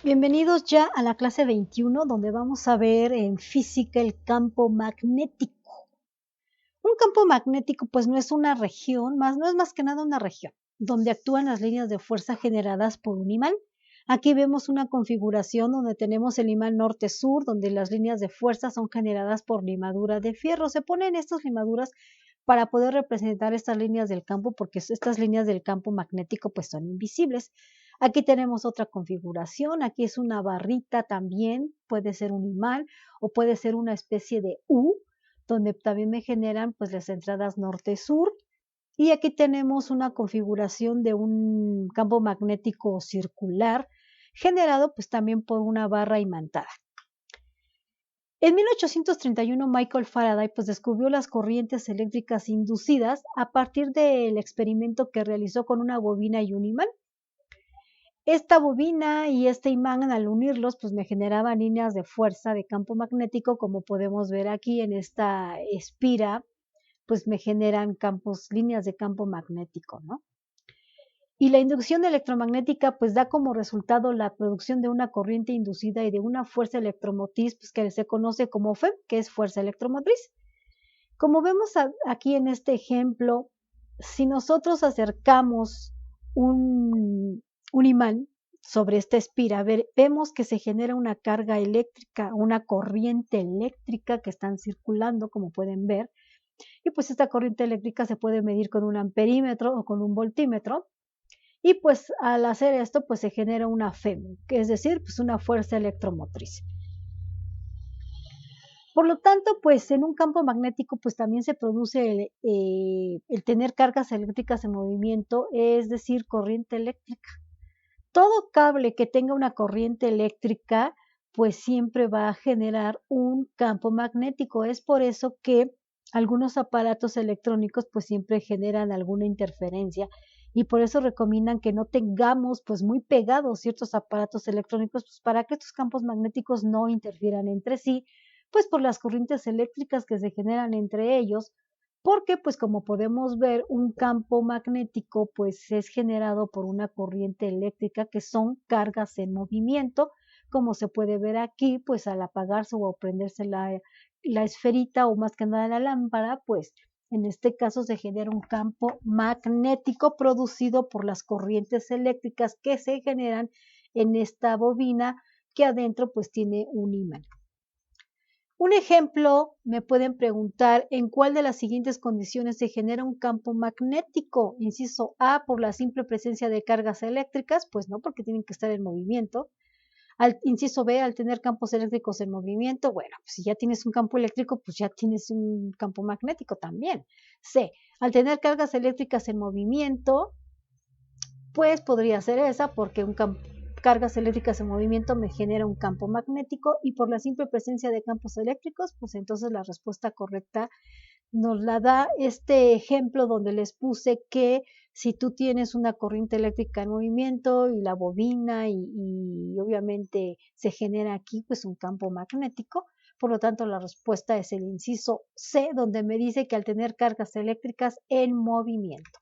Bienvenidos ya a la clase 21, donde vamos a ver en física el campo magnético. Un campo magnético pues no es una región, no es más que nada una región, donde actúan las líneas de fuerza generadas por un imán. Aquí vemos una configuración donde tenemos el imán norte-sur, donde las líneas de fuerza son generadas por limadura de fierro. Se ponen estas limaduras para poder representar estas líneas del campo, porque estas líneas del campo magnético pues son invisibles. Aquí tenemos otra configuración, aquí es una barrita también, puede ser un imán o puede ser una especie de U, donde también me generan pues las entradas norte-sur. Y aquí tenemos una configuración de un campo magnético circular generado pues también por una barra imantada. En 1831 Michael Faraday pues descubrió las corrientes eléctricas inducidas a partir del experimento que realizó con una bobina y un imán. Esta bobina y este imán, al unirlos, pues me generaban líneas de fuerza de campo magnético, como podemos ver aquí en esta espira, pues me generan líneas de campo magnético, ¿no? Y la inducción electromagnética pues da como resultado la producción de una corriente inducida y de una fuerza electromotriz, pues que se conoce como FEM, que es fuerza electromotriz. Como vemos aquí en este ejemplo, si nosotros acercamos un imán sobre esta espira, vemos que se genera una carga eléctrica, una corriente eléctrica que están circulando, como pueden ver, y pues esta corriente eléctrica se puede medir con un amperímetro o con un voltímetro, y pues al hacer esto, pues se genera una FEM, que es decir, pues una fuerza electromotriz. Por lo tanto, pues en un campo magnético, pues también se produce el tener cargas eléctricas en movimiento, es decir, corriente eléctrica. Todo cable que tenga una corriente eléctrica, pues siempre va a generar un campo magnético. Es por eso que algunos aparatos electrónicos, pues siempre generan alguna interferencia y por eso recomiendan que no tengamos, pues muy pegados ciertos aparatos electrónicos, pues para que estos campos magnéticos no interfieran entre sí, pues por las corrientes eléctricas que se generan entre ellos, porque pues como podemos ver, un campo magnético pues es generado por una corriente eléctrica que son cargas en movimiento, como se puede ver aquí, pues al apagarse o prenderse la esferita o más que nada la lámpara, pues en este caso se genera un campo magnético producido por las corrientes eléctricas que se generan en esta bobina que adentro pues tiene un imán. Un ejemplo, me pueden preguntar en cuál de las siguientes condiciones se genera un campo magnético. Inciso A, por la simple presencia de cargas eléctricas, pues no, porque tienen que estar en movimiento. Inciso B, al tener campos eléctricos en movimiento, bueno, pues si ya tienes un campo eléctrico, pues ya tienes un campo magnético también. C, al tener cargas eléctricas en movimiento, pues podría ser esa, porque cargas eléctricas en movimiento me genera un campo magnético y por la simple presencia de campos eléctricos, pues entonces la respuesta correcta nos la da este ejemplo donde les puse que si tú tienes una corriente eléctrica en movimiento y la bobina y obviamente se genera aquí pues un campo magnético, por lo tanto la respuesta es el inciso C, donde me dice que al tener cargas eléctricas en movimiento.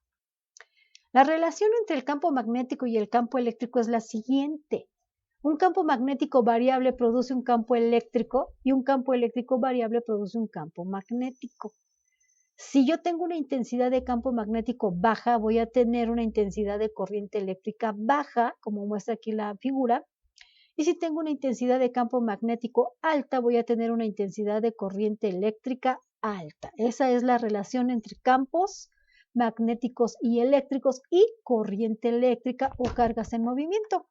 La relación entre el campo magnético y el campo eléctrico es la siguiente. Un campo magnético variable produce un campo eléctrico y un campo eléctrico variable produce un campo magnético. Si yo tengo una intensidad de campo magnético baja, voy a tener una intensidad de corriente eléctrica baja, como muestra aquí la figura. Y si tengo una intensidad de campo magnético alta, voy a tener una intensidad de corriente eléctrica alta. Esa es la relación entre campos magnéticos y eléctricos y corriente eléctrica o cargas en movimiento.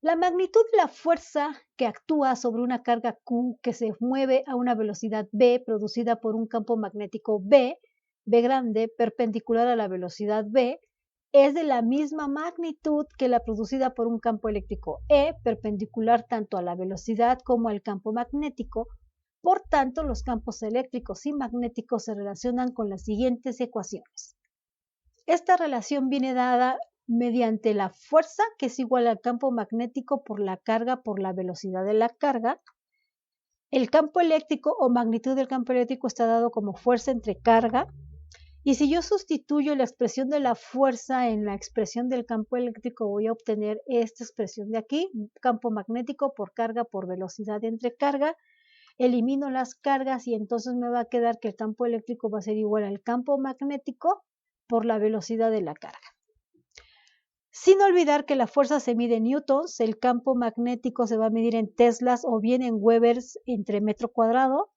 La magnitud de la fuerza que actúa sobre una carga Q que se mueve a una velocidad v producida por un campo magnético V grande, perpendicular a la velocidad v, es de la misma magnitud que la producida por un campo eléctrico E, perpendicular tanto a la velocidad como al campo magnético. Por tanto, los campos eléctricos y magnéticos se relacionan con las siguientes ecuaciones. Esta relación viene dada mediante la fuerza, que es igual al campo magnético por la carga por la velocidad de la carga. El campo eléctrico o magnitud del campo eléctrico está dado como fuerza entre carga Y si yo sustituyo la expresión de la fuerza en la expresión del campo eléctrico, voy a obtener esta expresión de aquí, campo magnético por carga por velocidad entre carga. Elimino las cargas y entonces me va a quedar que el campo eléctrico va a ser igual al campo magnético por la velocidad de la carga. Sin olvidar que la fuerza se mide en newtons, el campo magnético se va a medir en teslas o bien en webers entre metro cuadrado.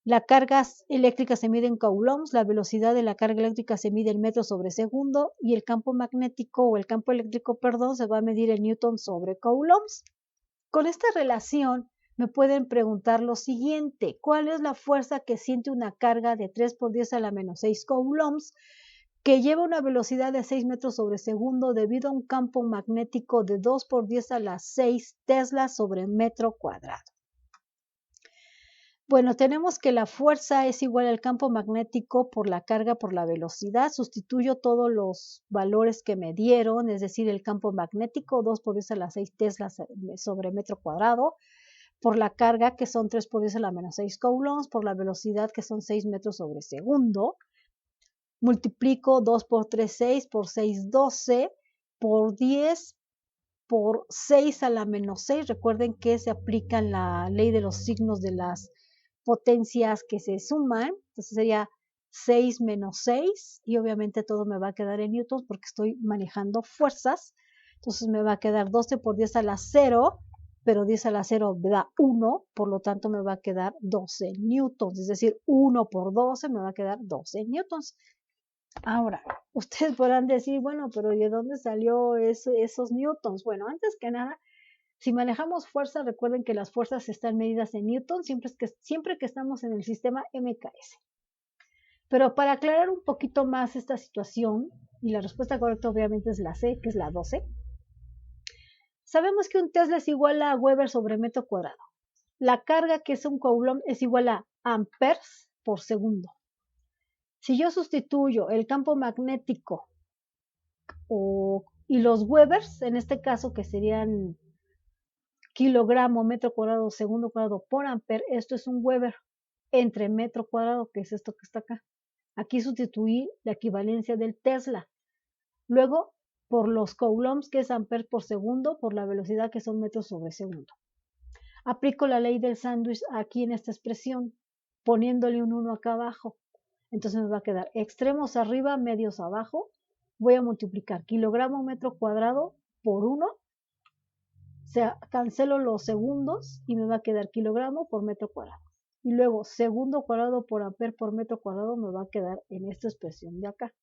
La carga eléctrica se mide en coulombs, la velocidad de la carga eléctrica se mide en metros sobre segundo y el campo magnético o el campo eléctrico, perdón, se va a medir en newtons sobre coulombs. Con esta relación me pueden preguntar lo siguiente: ¿cuál es la fuerza que siente una carga de 3 por 10 a la menos 6 coulombs que lleva una velocidad de 6 metros sobre segundo debido a un campo magnético de 2 por 10 a la 6 teslas sobre metro cuadrado? Bueno, tenemos que la fuerza es igual al campo magnético por la carga por la velocidad. Sustituyo todos los valores que me dieron, es decir, el campo magnético 2 por 10 a la 6 teslas sobre metro cuadrado, por la carga que son 3 por 10 a la menos 6 coulombs, por la velocidad que son 6 metros sobre segundo. Multiplico 2 por 3, 6, por 6, 12, por 10, por 6 a la menos 6. Recuerden que se aplica la ley de los signos de las potencias que se suman, entonces sería 6 menos 6 y obviamente todo me va a quedar en newtons porque estoy manejando fuerzas, entonces me va a quedar 12 por 10 a la 0, pero 10 a la 0 da 1, por lo tanto me va a quedar 12 newtons, es decir, 1 por 12 me va a quedar 12 newtons. Ahora, ustedes podrán decir, bueno, pero ¿de dónde salió esos newtons? Bueno, antes que nada, si manejamos fuerza, recuerden que las fuerzas están medidas en newton siempre que estamos en el sistema MKS. Pero para aclarar un poquito más esta situación, y la respuesta correcta obviamente es la C, que es la 12, sabemos que un Tesla es igual a Weber sobre metro cuadrado. La carga, que es un coulomb, es igual a amperes por segundo. Si yo sustituyo el campo magnético y los Webers, en este caso que serían kilogramo, metro cuadrado, segundo cuadrado por amper, esto es un Weber entre metro cuadrado, que es esto que está acá. Aquí sustituí la equivalencia del Tesla. Luego, por los coulombs, que es amper por segundo, por la velocidad, que son metros sobre segundo. Aplico la ley del sándwich aquí en esta expresión, poniéndole un 1 acá abajo. Entonces me va a quedar extremos arriba, medios abajo. Voy a multiplicar kilogramo metro cuadrado por 1. O sea, cancelo los segundos y me va a quedar kilogramo por metro cuadrado. Y luego segundo cuadrado por amper por metro cuadrado me va a quedar en esta expresión de acá.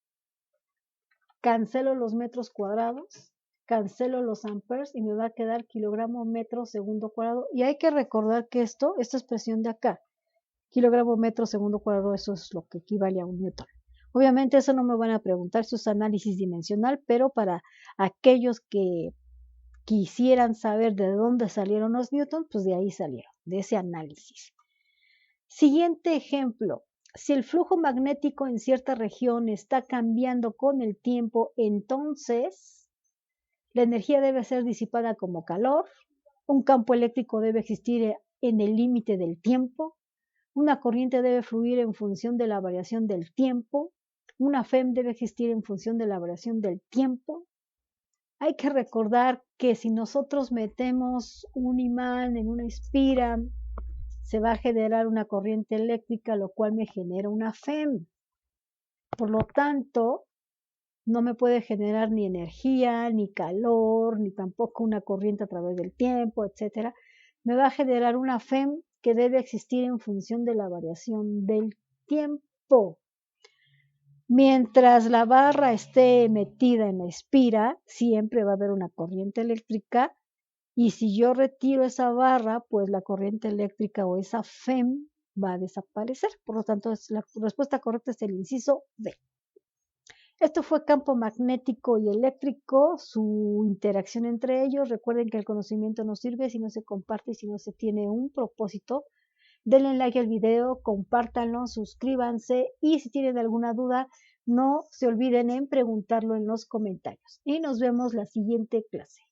Cancelo los metros cuadrados, cancelo los amperes y me va a quedar kilogramo metro segundo cuadrado. Y hay que recordar que esta expresión de acá, kilogramo metro segundo cuadrado, eso es lo que equivale a un newton. Obviamente eso no me van a preguntar, eso es análisis dimensional, pero para aquellos que quisieran saber de dónde salieron los newtons, pues de ahí salieron, de ese análisis. Siguiente ejemplo. Si el flujo magnético en cierta región está cambiando con el tiempo, entonces la energía debe ser disipada como calor, un campo eléctrico debe existir en el límite del tiempo, una corriente debe fluir en función de la variación del tiempo, una FEM debe existir en función de la variación del tiempo. Hay que recordar que si nosotros metemos un imán en una espira, se va a generar una corriente eléctrica, lo cual me genera una FEM. Por lo tanto, no me puede generar ni energía, ni calor, ni tampoco una corriente a través del tiempo, etc. Me va a generar una FEM que debe existir en función de la variación del tiempo. Mientras la barra esté metida en la espira, siempre va a haber una corriente eléctrica, y si yo retiro esa barra, pues la corriente eléctrica o esa FEM va a desaparecer. Por lo tanto, la respuesta correcta es el inciso B. Esto fue campo magnético y eléctrico, su interacción entre ellos. Recuerden que el conocimiento no sirve si no se comparte y si no se tiene un propósito. Denle like al video, compártanlo, suscríbanse y si tienen alguna duda, no se olviden en preguntarlo en los comentarios. Y nos vemos la siguiente clase.